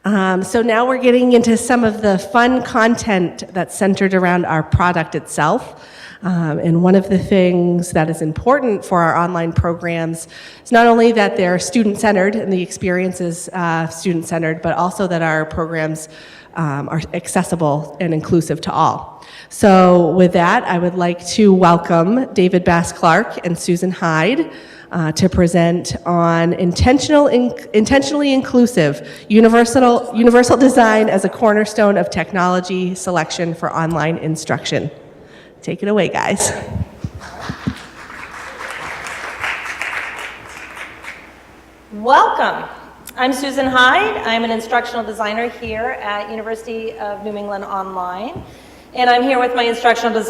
So now we're getting into some of the fun content that's centered around our product itself. And one of the things that is important for our online programs is not only that they're student-centered and the experience is student-centered, but also that our programs are accessible and inclusive to all. So with that, I would like to welcome David Bass-Clark and Susan Hyde to present on intentionally inclusive universal design as a cornerstone of technology selection for online instruction. Take it away, guys. Welcome. I'm Susan Hyde. I'm an instructional designer here at University of New England Online. And I'm here with my instructional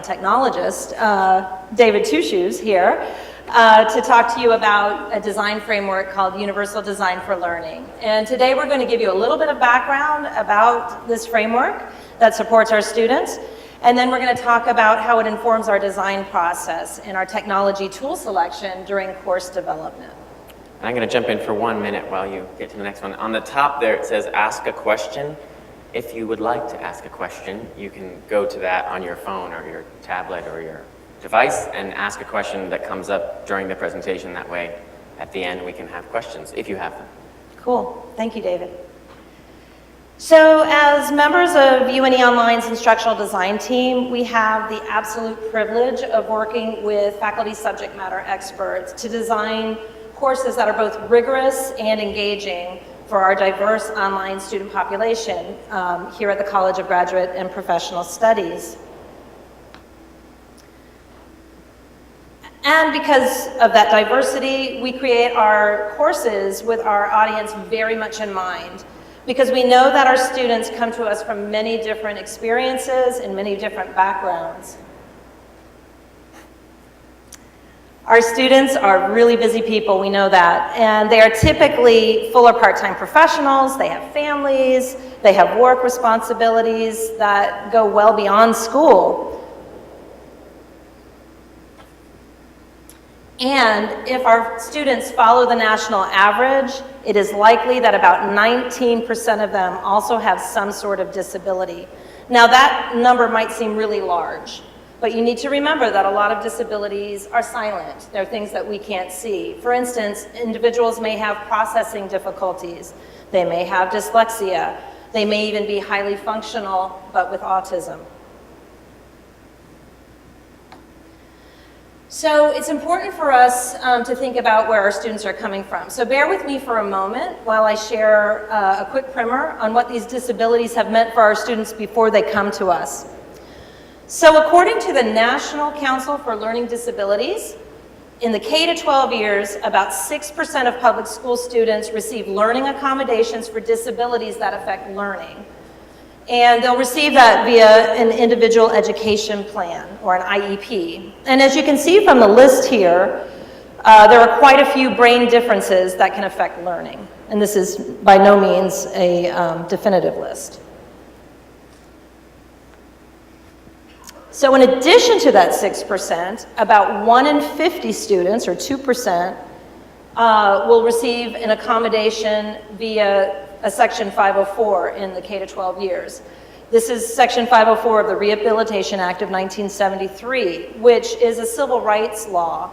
technologist, David Two Shoes here, to talk to you about a design framework called Universal Design for Learning. And today we're going to give you a little bit of background about this framework that supports our students. And then we're going to talk about how it informs our design process and our technology tool selection during course development. I'm going to jump in for 1 minute while you get to the next one. On the top there it says ask a question. If you would like to ask a question, you can go to that on your phone or your tablet or your device and ask a question that comes up during the presentation. That way, at the end, we can have questions if you have them. Cool. Thank you, David. So as members of UNE Online's instructional design team, we have the absolute privilege of working with faculty subject matter experts to design courses that are both rigorous and engaging for our diverse online student population here at the College of Graduate and Professional Studies. And because of that diversity, we create our courses with our audience very much in mind, because we know that our students come to us from many different experiences and many different backgrounds. Our students are really busy people, we know that, and they are typically full or part-time professionals, they have families, they have work responsibilities that go well beyond school. And if our students follow the national average, it is likely that about 19% of them also have some sort of disability. Now that number might seem really large, but you need to remember that a lot of disabilities are silent. They're things that we can't see. For instance, individuals may have processing difficulties. They may have dyslexia. They may even be highly functional, but with autism. So it's important for us to think about where our students are coming from. So bear with me for a moment while I share a quick primer on what these disabilities have meant for our students before they come to us. So according to the National Council for Learning Disabilities, in the K-12 years, about 6% of public school students receive learning accommodations for disabilities that affect learning. And they'll receive that via an individual education plan or an IEP. And as you can see from the list here, there are quite a few brain differences that can affect learning. And this is by no means a definitive list. So in addition to that 6%, about 1 in 50 students, or 2%, will receive an accommodation via a Section 504 in the K-12 years. This is Section 504 of the Rehabilitation Act of 1973, which is a civil rights law.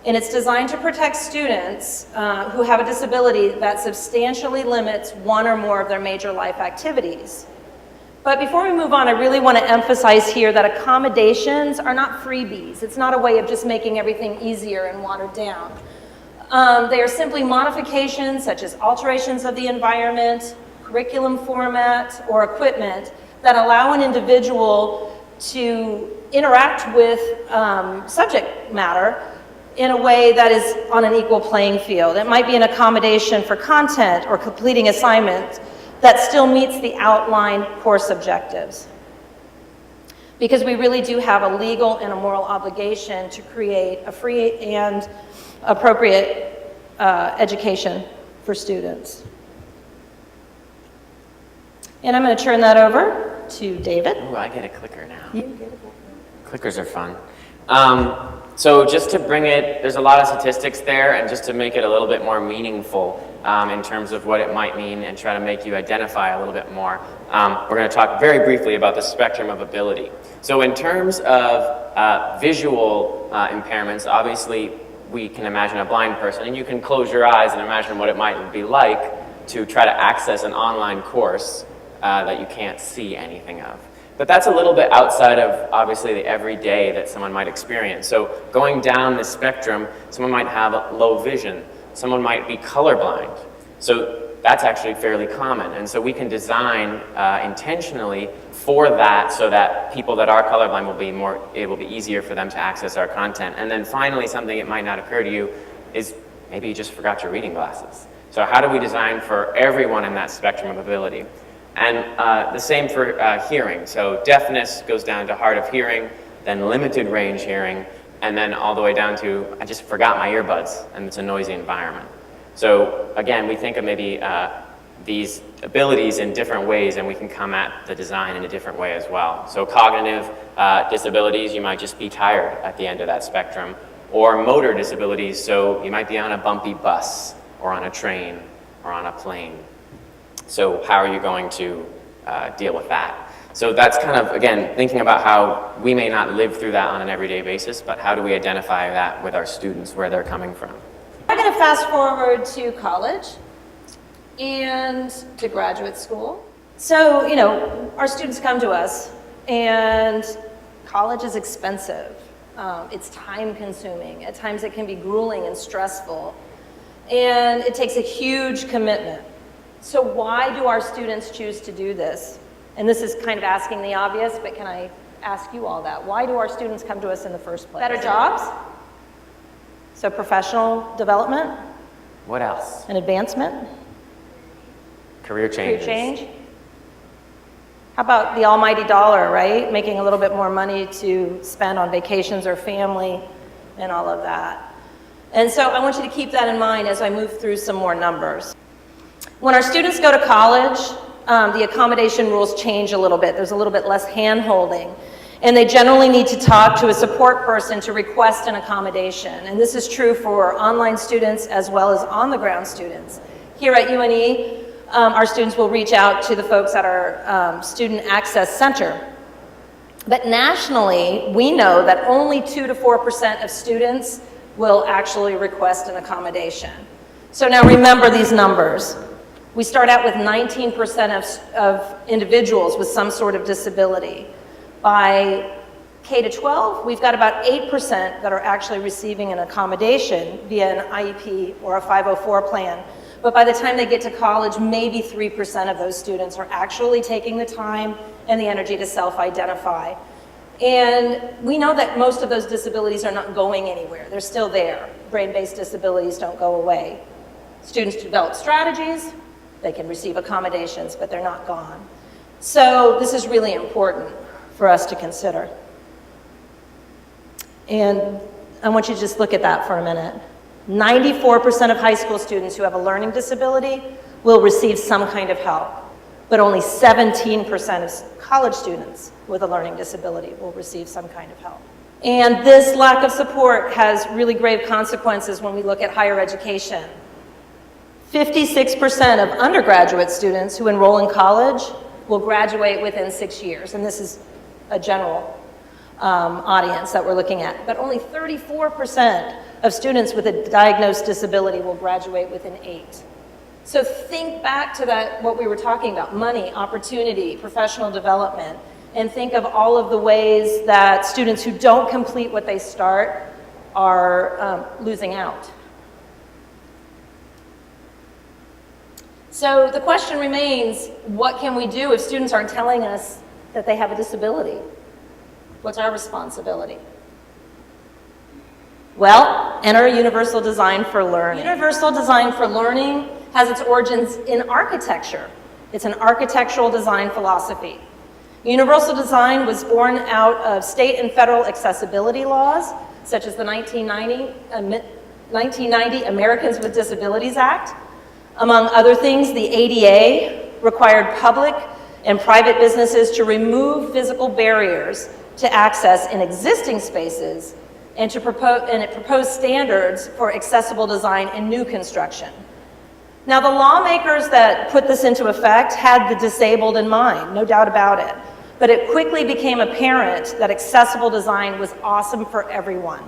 And it's designed to protect students who have a disability that substantially limits one or more of their major life activities. But before we move on, I really want to emphasize here that accommodations are not freebies. It's not a way of just making everything easier and watered down. They are simply modifications such as alterations of the environment, curriculum format, or equipment that allow an individual to interact with subject matter in a way that is on an equal playing field. It might be an accommodation for content or completing assignments that still meets the outlined course objectives. Because we really do have a legal and a moral obligation to create a free and appropriate education for students. And I'm going to turn that over to David. Ooh, I get a clicker now. You get a clicker. Clickers are fun. So just to bring it, there's a lot of statistics there, and just to make it a little bit more meaningful, in terms of what it might mean and try to make you identify a little bit more. We're going to talk very briefly about the spectrum of ability. So in terms of visual impairments, obviously we can imagine a blind person, and you can close your eyes and imagine what it might be like to try to access an online course that you can't see anything of. But that's a little bit outside of, obviously, the everyday that someone might experience. So going down the spectrum, someone might have low vision. Someone might be colorblind. So that's actually fairly common. And so we can design intentionally for that so that people that are colorblind will be easier for them to access our content. And then finally, something that might not occur to you is maybe you just forgot your reading glasses. So how do we design for everyone in that spectrum of ability? And the same for hearing. So deafness goes down to hard of hearing, then limited range hearing, and then all the way down to, I just forgot my earbuds, and it's a noisy environment. So again, we think of maybe these abilities in different ways, and we can come at the design in a different way as well. So cognitive disabilities, you might just be tired at the end of that spectrum, or motor disabilities, so you might be on a bumpy bus, or on a train, or on a plane. So how are you going to deal with that? So that's kind of, again, thinking about how we may not live through that on an everyday basis, but how do we identify that with our students, where they're coming from? I'm going to fast forward to college and to graduate school. So, you know, our students come to us, and college is expensive. It's time consuming. At times it can be grueling and stressful, and it takes a huge commitment. So why do our students choose to do this? And this is kind of asking the obvious, but can I ask you all that? Why do our students come to us in the first place? Better jobs? So professional development? What else? And advancement? Career changes. Career change? How about the almighty dollar, right? Making a little bit more money to spend on vacations or family and all of that. And so I want you to keep that in mind as I move through some more numbers. When our students go to college, the accommodation rules change a little bit. There's a little bit less hand-holding. And they generally need to talk to a support person to request an accommodation. And this is true for online students as well as on-the-ground students. Here at UNE, our students will reach out to the folks at our Student Access Center. But nationally, we know that only 2 to 4% of students will actually request an accommodation. So now remember these numbers. We start out with 19% of individuals with some sort of disability. By K to 12, we've got about 8% that are actually receiving an accommodation via an IEP or a 504 plan. But by the time they get to college, maybe 3% of those students are actually taking the time and the energy to self-identify. And we know that most of those disabilities are not going anywhere. They're still there. Brain-based disabilities don't go away. Students develop strategies. They can receive accommodations, but they're not gone. So this is really important for us to consider. And I want you to just look at that for a minute. 94% of high school students who have a learning disability will receive some kind of help, but only 17% of college students with a learning disability will receive some kind of help. And this lack of support has really grave consequences when we look at higher education. 56% of undergraduate students who enroll in college will graduate within 6 years, and this is a general audience that we're looking at. But only 34% of students with a diagnosed disability will graduate within 8. So think back to that, what we were talking about, money, opportunity, professional development, and think of all of the ways that students who don't complete what they start are losing out. So the question remains, what can we do if students aren't telling us that they have a disability? What's our responsibility? Well, enter universal design for learning. Universal design for learning has its origins in architecture. It's an architectural design philosophy. Universal design was born out of state and federal accessibility laws, such as the 1990 Americans with Disabilities Act. Among other things, the ADA required public and private businesses to remove physical barriers to access in existing spaces, and it proposed standards for accessible design in new construction. Now, the lawmakers that put this into effect had the disabled in mind, no doubt about it. But it quickly became apparent that accessible design was awesome for everyone.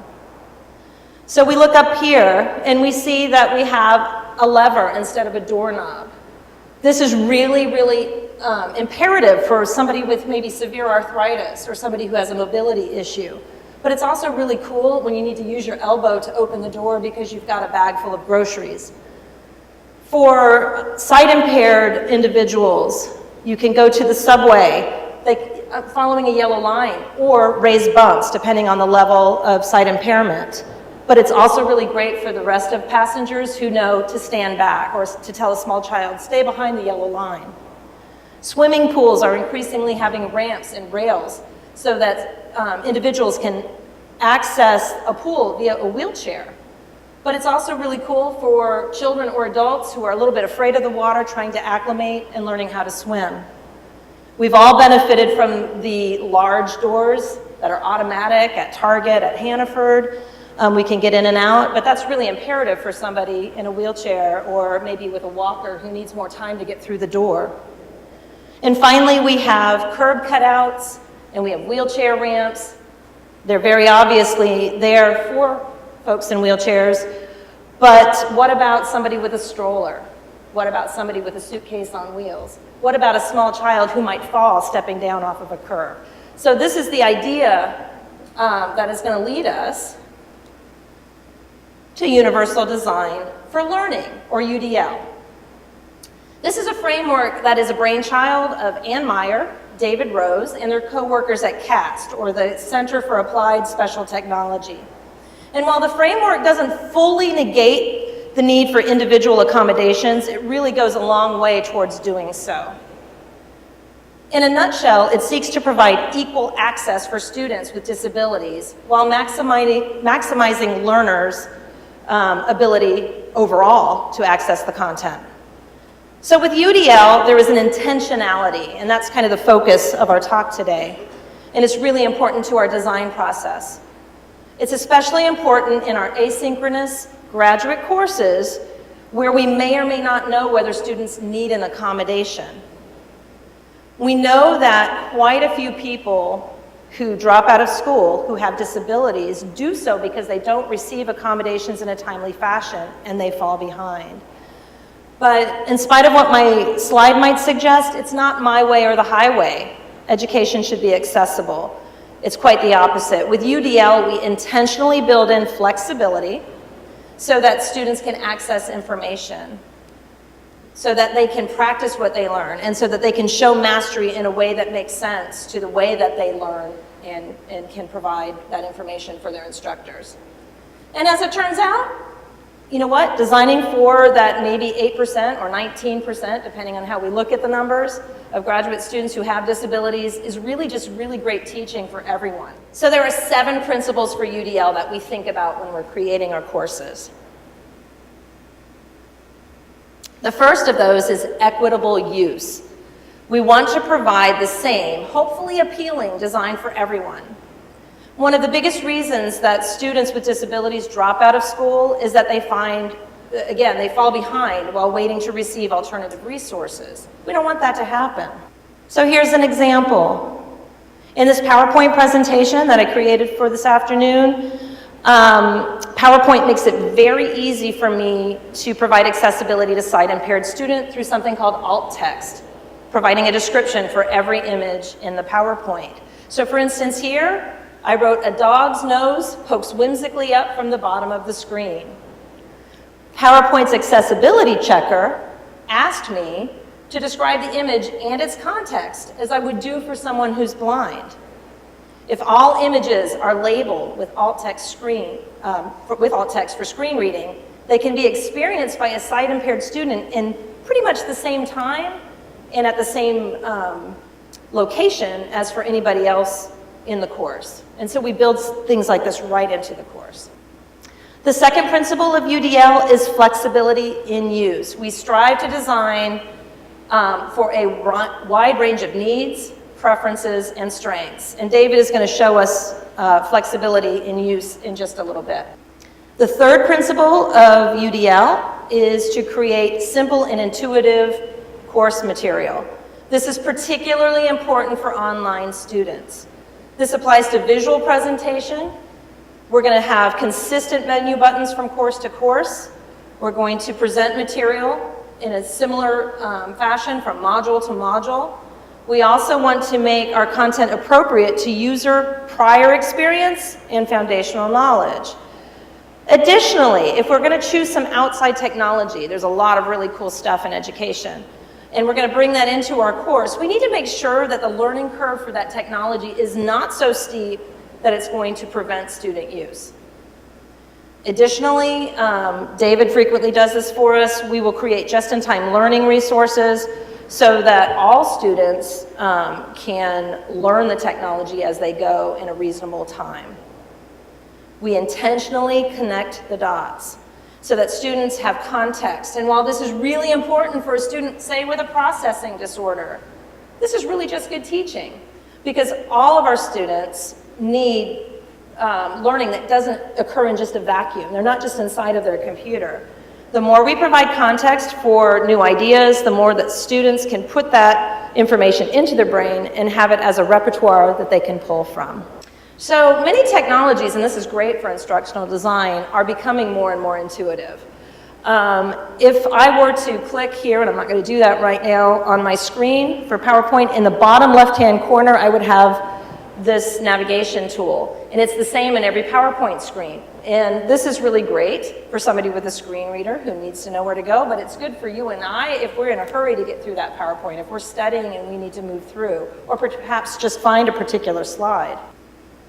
So we look up here and we see that we have a lever instead of a doorknob. This is really, really imperative for somebody with maybe severe arthritis or somebody who has a mobility issue. But it's also really cool when you need to use your elbow to open the door because you've got a bag full of groceries. For sight-impaired individuals, you can go to the subway, following a yellow line, or raise bumps, depending on the level of sight impairment. But it's also really great for the rest of passengers who know to stand back or to tell a small child, stay behind the yellow line. Swimming pools are increasingly having ramps and rails so that individuals can access a pool via a wheelchair. But it's also really cool for children or adults who are a little bit afraid of the water, trying to acclimate and learning how to swim. We've all benefited from the large doors that are automatic at Target, at Hannaford. We can get in and out, but that's really imperative for somebody in a wheelchair or maybe with a walker who needs more time to get through the door. And finally, we have curb cutouts and we have wheelchair ramps. They're very obviously there for folks in wheelchairs, but what about somebody with a stroller? What about somebody with a suitcase on wheels? What about a small child who might fall stepping down off of a curb? So this is the idea that is going to lead us to Universal Design for Learning, or UDL. This is a framework that is a brainchild of Ann Meyer, David Rose, and their co-workers at CAST, or the Center for Applied Special Technology. And while the framework doesn't fully negate the need for individual accommodations, it really goes a long way towards doing so. In a nutshell, it seeks to provide equal access for students with disabilities while maximizing learners' ability overall to access the content. So with UDL, there is an intentionality, and that's kind of the focus of our talk today. And it's really important to our design process. It's especially important in our asynchronous graduate courses where we may or may not know whether students need an accommodation. We know that quite a few people who drop out of school who have disabilities do so because they don't receive accommodations in a timely fashion and they fall behind. But in spite of what my slide might suggest, it's not my way or the highway. Education should be accessible. It's quite the opposite. With UDL, we intentionally build in flexibility so that students can access information, so that they can practice what they learn, and so that they can show mastery in a way that makes sense to the way that they learn and can provide that information for their instructors. And as it turns out, you know what? Designing for that maybe 8% or 19%, depending on how we look at the numbers, of graduate students who have disabilities is really just really great teaching for everyone. So there are 7 principles for UDL that we think about when we're creating our courses. The first of those is equitable use. We want to provide the same, hopefully appealing design for everyone. One of the biggest reasons that students with disabilities drop out of school is that they find, again, they fall behind while waiting to receive alternative resources. We don't want that to happen. So here's an example. In this PowerPoint presentation that I created for this afternoon, PowerPoint makes it very easy for me to provide accessibility to sight-impaired students through something called alt text, providing a description for every image in the PowerPoint. So for instance here, I wrote, "A dog's nose pokes whimsically up from the bottom of the screen." PowerPoint's accessibility checker asked me to describe the image and its context as I would do for someone who's blind. If all images are labeled with alt text for screen reading, they can be experienced by a sight-impaired student in pretty much the same time and at the same location as for anybody else in the course. And so we build things like this right into the course. The second principle of UDL is flexibility in use. We strive to design for a wide range of needs, preferences, and strengths. And David is going to show us flexibility in use in just a little bit. The third principle of UDL is to create simple and intuitive course material. This is particularly important for online students. This applies to visual presentation. We're going to have consistent menu buttons from course to course. We're going to present material in a similar fashion from module to module. We also want to make our content appropriate to user prior experience and foundational knowledge. Additionally, if we're going to choose some outside technology, there's a lot of really cool stuff in education, and we're going to bring that into our course, we need to make sure that the learning curve for that technology is not so steep that it's going to prevent student use. Additionally, David frequently does this for us. We will create just-in-time learning resources so that all students can learn the technology as they go in a reasonable time. We intentionally connect the dots so that students have context. And while this is really important for a student, say, with a processing disorder, this is really just good teaching, because all of our students need learning that doesn't occur in just a vacuum. They're not just inside of their computer. The more we provide context for new ideas, the more that students can put that information into their brain and have it as a repertoire that they can pull from. So many technologies, and this is great for instructional design, are becoming more and more intuitive. If I were to click here, and I'm not going to do that right now, on my screen for PowerPoint, in the bottom left-hand corner, I would have this navigation tool. And it's the same in every PowerPoint screen. And this is really great for somebody with a screen reader who needs to know where to go, but it's good for you and I if we're in a hurry to get through that PowerPoint, if we're studying and we need to move through, or perhaps just find a particular slide.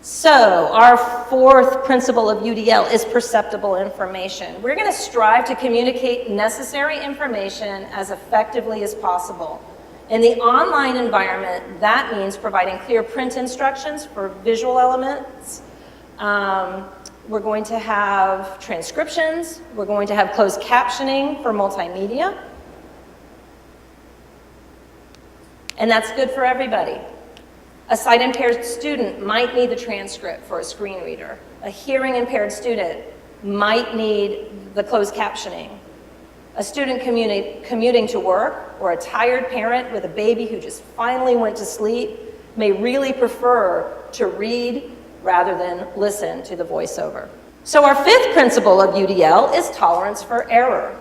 So our fourth principle of UDL is perceptible information. We're going to strive to communicate necessary information as effectively as possible. In the online environment, that means providing clear print instructions for visual elements. We're going to have transcriptions. We're going to have closed captioning for multimedia. And that's good for everybody. A sight-impaired student might need the transcript for a screen reader. A hearing-impaired student might need the closed captioning. A student commuting to work, or a tired parent with a baby who just finally went to sleep may really prefer to read rather than listen to the voiceover. So our fifth principle of UDL is tolerance for error.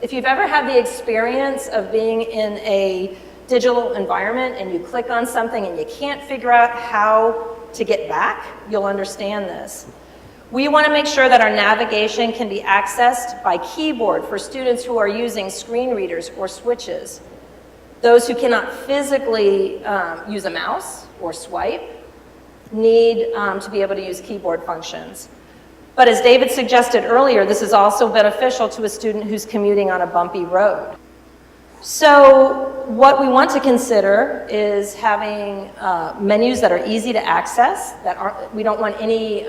If you've ever had the experience of being in a digital environment and you click on something and you can't figure out how to get back, you'll understand this. We want to make sure that our navigation can be accessed by keyboard for students who are using screen readers or switches. Those who cannot physically use a mouse or swipe need to be able to use keyboard functions. But as David suggested earlier, this is also beneficial to a student who's commuting on a bumpy road. So what we want to consider is having menus that are easy to access, we don't want any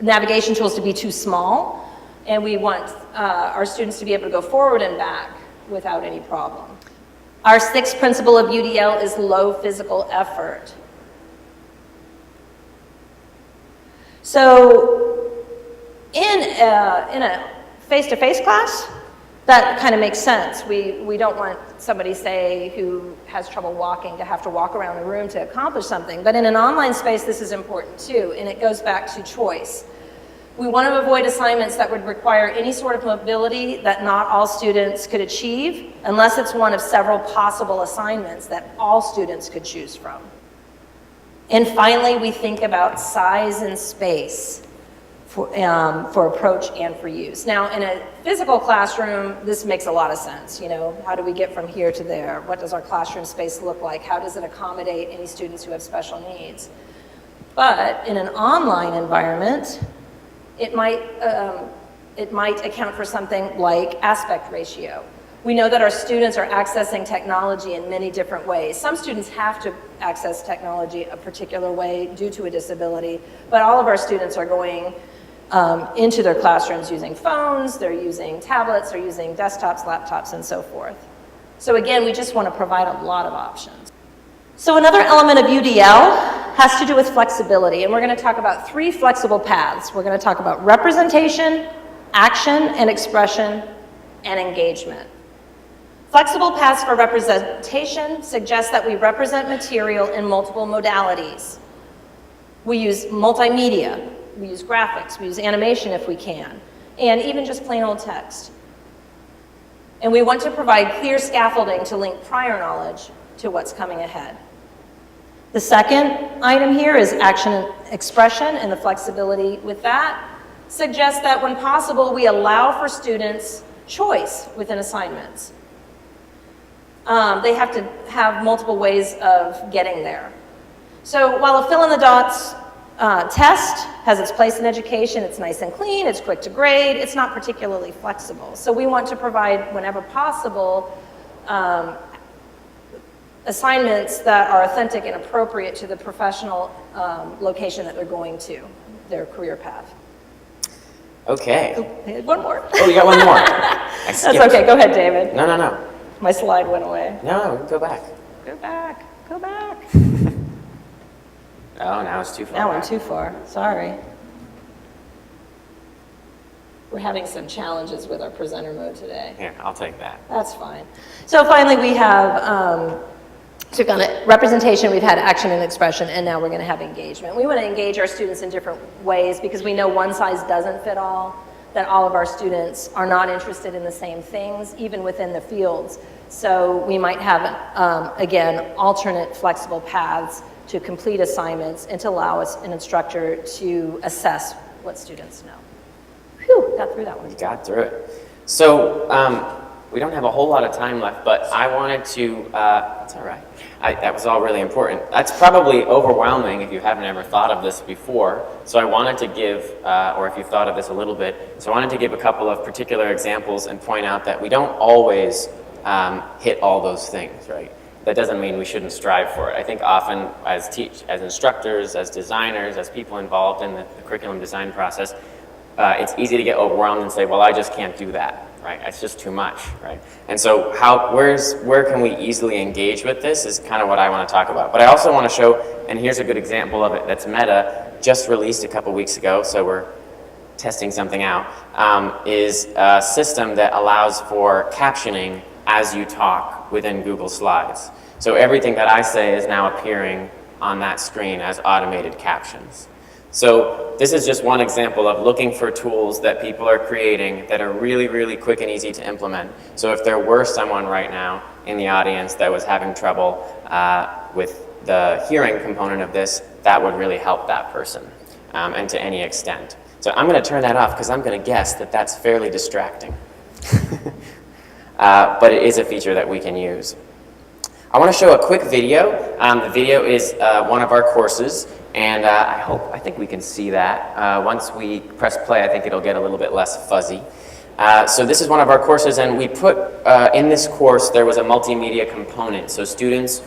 navigation tools to be too small, and we want our students to be able to go forward and back without any problem. Our sixth principle of UDL is low physical effort. So in a face-to-face class, that kind of makes sense. We don't want somebody, say, who has trouble walking to have to walk around the room to accomplish something. But in an online space, this is important too, and it goes back to choice. We want to avoid assignments that would require any sort of mobility that not all students could achieve, unless it's one of several possible assignments that all students could choose from. And finally, we think about size and space for approach and for use. Now, in a physical classroom, this makes a lot of sense. You know, how do we get from here to there? What does our classroom space look like? How does it accommodate any students who have special needs? But in an online environment, it might account for something like aspect ratio. We know that our students are accessing technology in many different ways. Some students have to access technology a particular way due to a disability, but all of our students are going into their classrooms using phones, they're using tablets, they're using desktops, laptops, and so forth. So again, we just want to provide a lot of options. So another element of UDL has to do with flexibility, and we're going to talk about 3 flexible paths. We're going to talk about representation, action and expression, and engagement. Flexible paths for representation suggest that we represent material in multiple modalities. We use multimedia, we use graphics, we use animation if we can, and even just plain old text. And we want to provide clear scaffolding to link prior knowledge to what's coming ahead. The second item here is action and expression, and the flexibility with that suggests that when possible, we allow for students choice within assignments. They have to have multiple ways of getting there. So while a fill-in-the-dots test has its place in education, it's nice and clean, it's quick to grade, it's not particularly flexible. So we want to provide, whenever possible, assignments that are authentic and appropriate to the professional location that they're going to, their career path. Okay. Oh, I had one more. Oh, you got one more. That's okay, go ahead, David. No, no, no. My slide went away. No, go back. Go back, go back. Oh, now it's too far. Now I'm too far, sorry. We're having some challenges with our presenter mode today. Here, I'll take that. That's fine. So finally we have, so we've got representation, we've had action and expression, and now we're going to have engagement. We want to engage our students in different ways because we know one size doesn't fit all, that all of our students are not interested in the same things, even within the fields. So we might have, again, alternate flexible paths to complete assignments and to allow us, an instructor, to assess what students know. Whew, got through that one. You got through it. So we don't have a whole lot of time left, but I wanted to, that's all right. That was all really important. That's probably overwhelming if you haven't ever thought of this before. So I wanted to give, or if you've thought of this a little bit, so I wanted to give a couple of particular examples and point out that we don't always hit all those things, right? That doesn't mean we shouldn't strive for it. I think often as instructors, as designers, as people involved in the curriculum design process, it's easy to get overwhelmed and say, well, I just can't do that, right? It's just too much, right? And so where can we easily engage with this is kind of what I want to talk about. But I also want to show, and here's a good example of it that's Meta just released a couple weeks ago, so we're testing something out, is a system that allows for captioning as you talk within Google Slides. So everything that I say is now appearing on that screen as automated captions. So this is just one example of looking for tools that people are creating that are really, really quick and easy to implement. So if there were someone right now in the audience that was having trouble with the hearing component of this, that would really help that person, and to any extent. So I'm going to turn that off because I'm going to guess that that's fairly distracting. But it is a feature that we can use. I want to show a quick video. The video is one of our courses, and I think we can see that. Once we press play, I think it'll get a little bit less fuzzy. So this is one of our courses, and we put, in this course, there was a multimedia component. So students,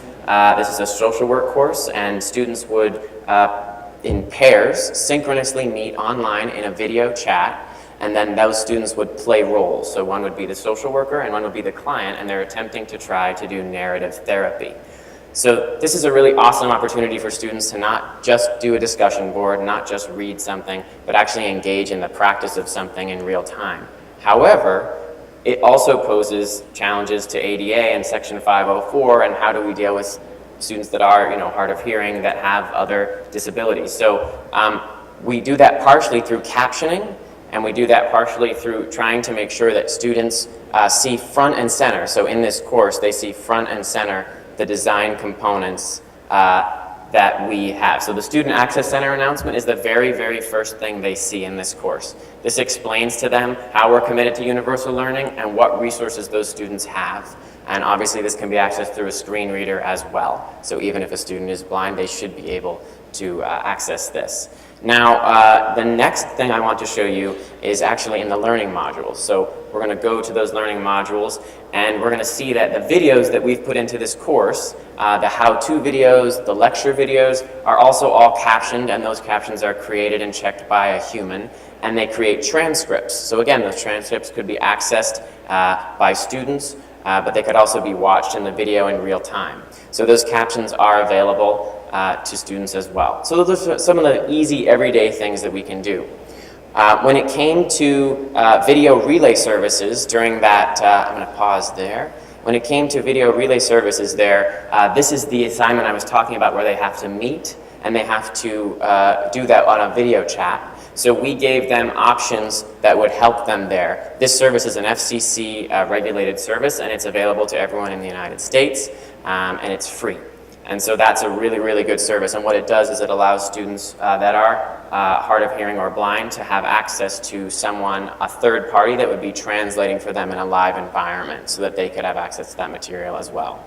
this is a social work course, and students would, in pairs, synchronously meet online in a video chat, and then those students would play roles. So one would be the social worker and one would be the client, and they're attempting to try to do narrative therapy. So this is a really awesome opportunity for students to not just do a discussion board, not just read something, but actually engage in the practice of something in real time. However, it also poses challenges to ADA and Section 504, and how do we deal with students that are, hard of hearing, that have other disabilities. So we do that partially through captioning, and we do that partially through trying to make sure that students see front and center. So in this course, they see front and center the design components that we have. So the Student Access Center announcement is the very, very first thing they see in this course. This explains to them how we're committed to universal learning and what resources those students have. And obviously this can be accessed through a screen reader as well. So even if a student is blind, they should be able to access this. Now, the next thing I want to show you is actually in the learning modules. So we're going to go to those learning modules, and we're going to see that the videos that we've put into this course, the how-to videos, the lecture videos, are also all captioned, and those captions are created and checked by a human, and they create transcripts. So again, those transcripts could be accessed by students, but they could also be watched in the video in real time. So those captions are available to students as well. So those are some of the easy everyday things that we can do. When it came to video relay services during that, I'm going to pause there. When it came to video relay services there, this is the assignment I was talking about where they have to meet and they have to do that on a video chat. So we gave them options that would help them there. This service is an FCC regulated service, and it's available to everyone in the United States, and it's free. And so that's a really, really good service. And what it does is it allows students that are hard of hearing or blind to have access to someone, a third party that would be translating for them in a live environment so that they could have access to that material as well.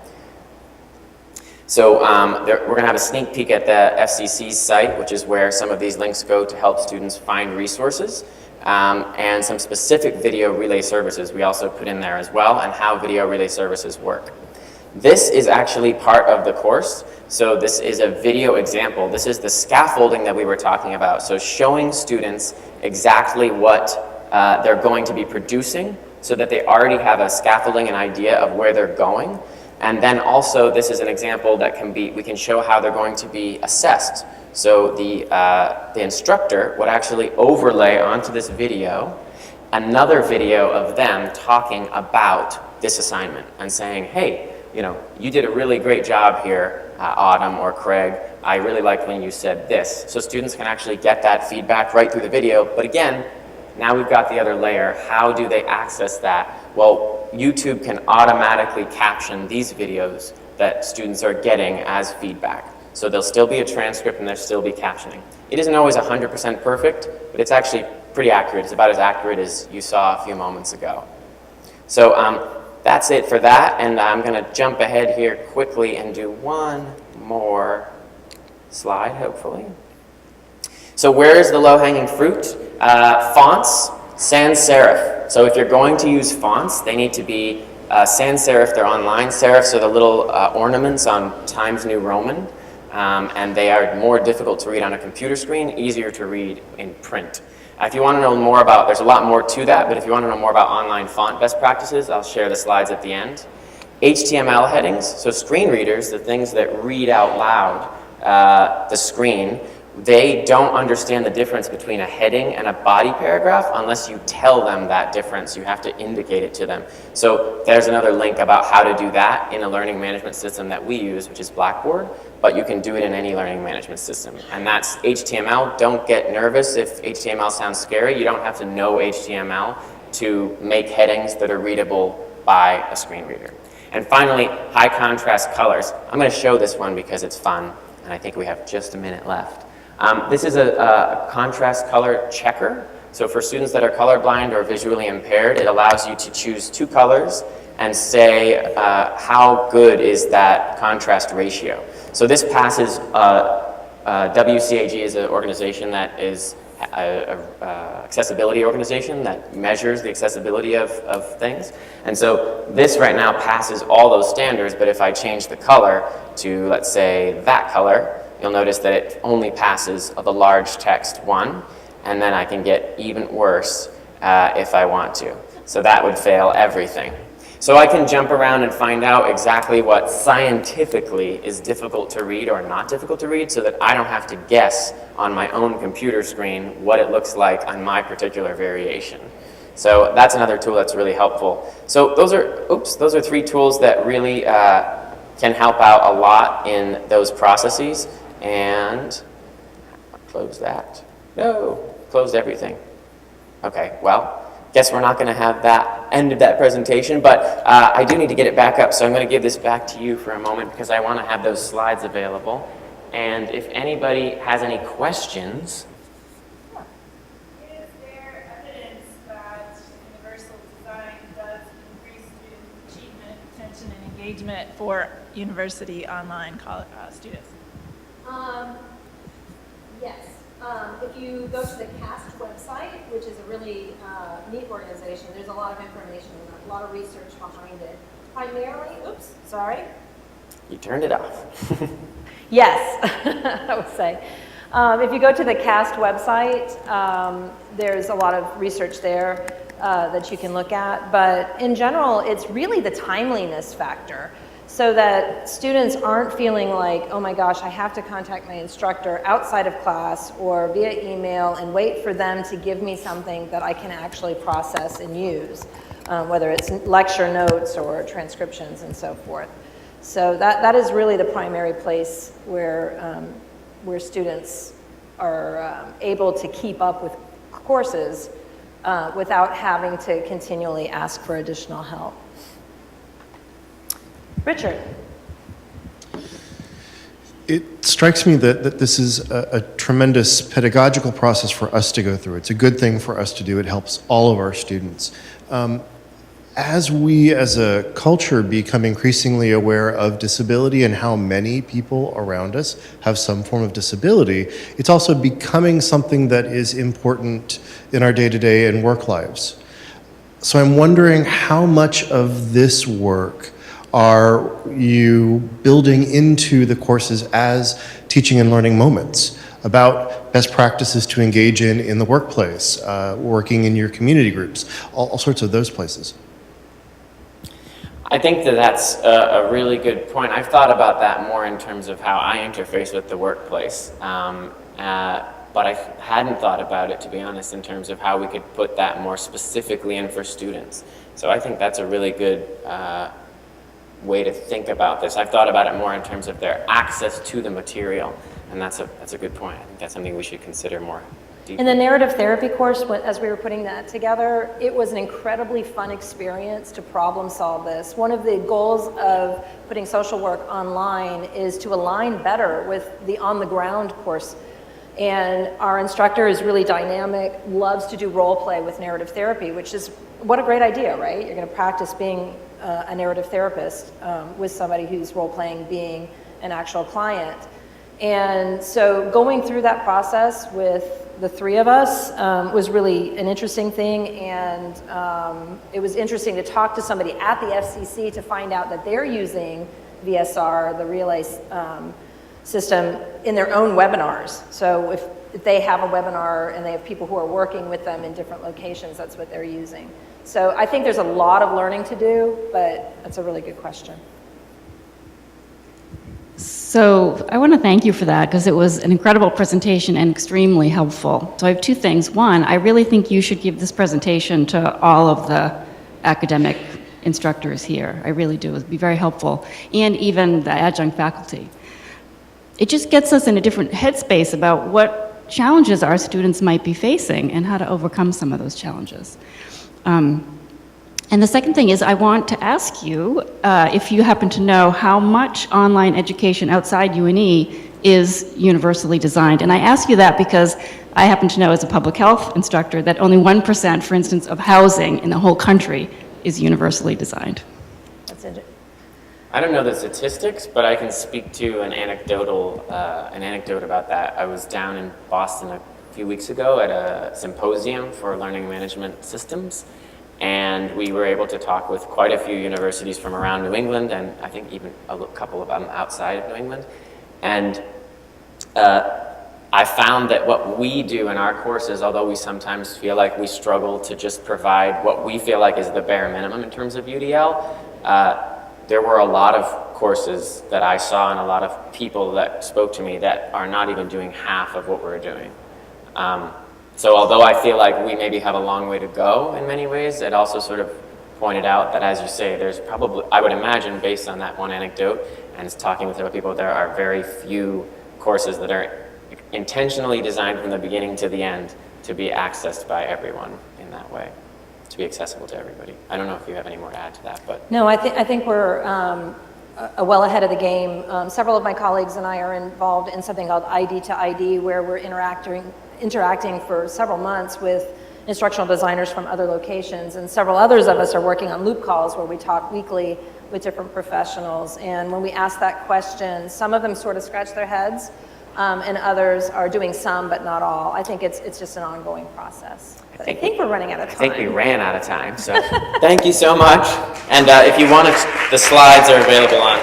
So we're going to have a sneak peek at the FCC's site, which is where some of these links go to help students find resources, and some specific video relay services we also put in there as well, and how video relay services work. This is actually part of the course. So this is a video example. This is the scaffolding that we were talking about. So showing students exactly what they're going to be producing so that they already have a scaffolding, an idea of where they're going. And then also, this is an example that we can show how they're going to be assessed. So the instructor would actually overlay onto this video another video of them talking about this assignment and saying, hey, you did a really great job here, Autumn or Craig. I really liked when you said this. So students can actually get that feedback right through the video. But again, now we've got the other layer. How do they access that? Well, YouTube can automatically caption these videos that students are getting as feedback. So there'll still be a transcript and there'll still be captioning. It isn't always 100% perfect, but it's actually pretty accurate. It's about as accurate as you saw a few moments ago. So that's it for that, and I'm going to jump ahead here quickly and do one more slide, hopefully. So where is the low-hanging fruit? Fonts, sans serif. So if you're going to use fonts, they need to be sans serif. They're online serifs, so the little ornaments on Times New Roman, and they are more difficult to read on a computer screen, easier to read in print. If you want to know more about, there's a lot more to that, but if you want to know more about online font best practices, I'll share the slides at the end. HTML headings, so screen readers, the things that read out loud the screen, they don't understand the difference between a heading and a body paragraph unless you tell them that difference. You have to indicate it to them. So there's another link about how to do that in a learning management system that we use, which is Blackboard, but you can do it in any learning management system. And that's HTML. Don't get nervous if HTML sounds scary. You don't have to know HTML to make headings that are readable by a screen reader. And finally, high contrast colors. I'm going to show this one because it's fun, and I think we have just a minute left. This is a contrast color checker. So for students that are colorblind or visually impaired, it allows you to choose two colors and say how good is that contrast ratio. So this passes, WCAG is an organization that is an accessibility organization that measures the accessibility of things. And so this right now passes all those standards, but if I change the color to, let's say, that color, you'll notice that it only passes the large text one, and then I can get even worse if I want to. So that would fail everything. So I can jump around and find out exactly what scientifically is difficult to read or not difficult to read so that I don't have to guess on my own computer screen what it looks like on my particular variation. So that's another tool that's really helpful. So those are three tools that really can help out a lot in those processes. And close that. No, closed everything. Okay, well, guess we're not going to have that end of that presentation, but I do need to get it back up, so I'm going to give this back to you for a moment because I want to have those slides available. And if anybody has any questions. Is there evidence that universal design does increase student achievement, attention, and engagement for university online students? Yes. If you go to the CAST website, which is a really neat organization, there's a lot of information and a lot of research behind it. Primarily, You turned it off. yes, I would say. If you go to the CAST website, there's a lot of research there that you can look at. But in general, it's really the timeliness factor. so that students aren't feeling like, oh my gosh, I have to contact my instructor outside of class or via email and wait for them to give me something that I can actually process and use, whether it's lecture notes or transcriptions and so forth. So that is really the primary place where students are able to keep up with courses without having to continually ask for additional help. Richard. It strikes me that this is a tremendous pedagogical process for us to go through. It's a good thing for us to do. It helps all of our students. As we as a culture become increasingly aware of disability and how many people around us have some form of disability, it's also becoming something that is important in our day-to-day and work lives. So I'm wondering how much of this work are you building into the courses as teaching and learning moments about best practices to engage in the workplace, working in your community groups, all sorts of those places? I think that that's a really good point. I've thought about that more in terms of how I interface with the workplace. But I hadn't thought about it, to be honest, in terms of how we could put that more specifically in for students. So I think that's a really good way to think about this. I've thought about it more in terms of their access to the material, and that's a good point. I think that's something we should consider more deeply. In the narrative therapy course, as we were putting that together, it was an incredibly fun experience to problem solve this. One of the goals of putting social work online is to align better with the on-the-ground course. And our instructor is really dynamic, loves to do role play with narrative therapy, which is, what a great idea, right? You're going to practice being a narrative therapist with somebody who's role playing being an actual client. And so going through that process with the three of us was really an interesting thing, and it was interesting to talk to somebody at the FCC to find out that they're using VSR, the Relay system, in their own webinars. So if they have a webinar and they have people who are working with them in different locations, that's what they're using. So I think there's a lot of learning to do, but that's a really good question. So I want to thank you for that, because it was an incredible presentation and extremely helpful. So I have two things. One, I really think you should give this presentation to all of the academic instructors here. I really do. It would be very helpful, and even the adjunct faculty. It just gets us in a different headspace about what challenges our students might be facing and how to overcome some of those challenges. And the second thing is, I want to ask you if you happen to know how much online education outside UNE is universally designed. And I ask you that because I happen to know as a public health instructor that only 1%, for instance, of housing in the whole country is universally designed. That's it. I don't know the statistics, but I can speak to an anecdote about that. I was down in Boston a few weeks ago at a symposium for learning management systems, and we were able to talk with quite a few universities from around New England, and I think even a couple of them outside of New England. And I found that what we do in our courses, although we sometimes feel like we struggle to just provide what we feel like is the bare minimum in terms of UDL, there were a lot of courses that I saw and a lot of people that spoke to me that are not even doing half of what we're doing. So although I feel like we maybe have a long way to go in many ways, it also sort of pointed out that, as you say, there's probably, I would imagine, based on that one anecdote and talking with other people, there are very few courses that are intentionally designed from the beginning to the end to be accessed by everyone in that way, to be accessible to everybody. I don't know if you have any more to add to that, but... No, I think we're well ahead of the game. Several of my colleagues and I are involved in something called ID to ID, where we're interacting for several months with instructional designers from other locations, and several others of us are working on loop calls where we talk weekly with different professionals. And when we ask that question, some of them sort of scratch their heads, and others are doing some but not all. I think it's just an ongoing process. But I think we're running out of time. I think we ran out of time, so thank you so much. And if you want to, the slides are available on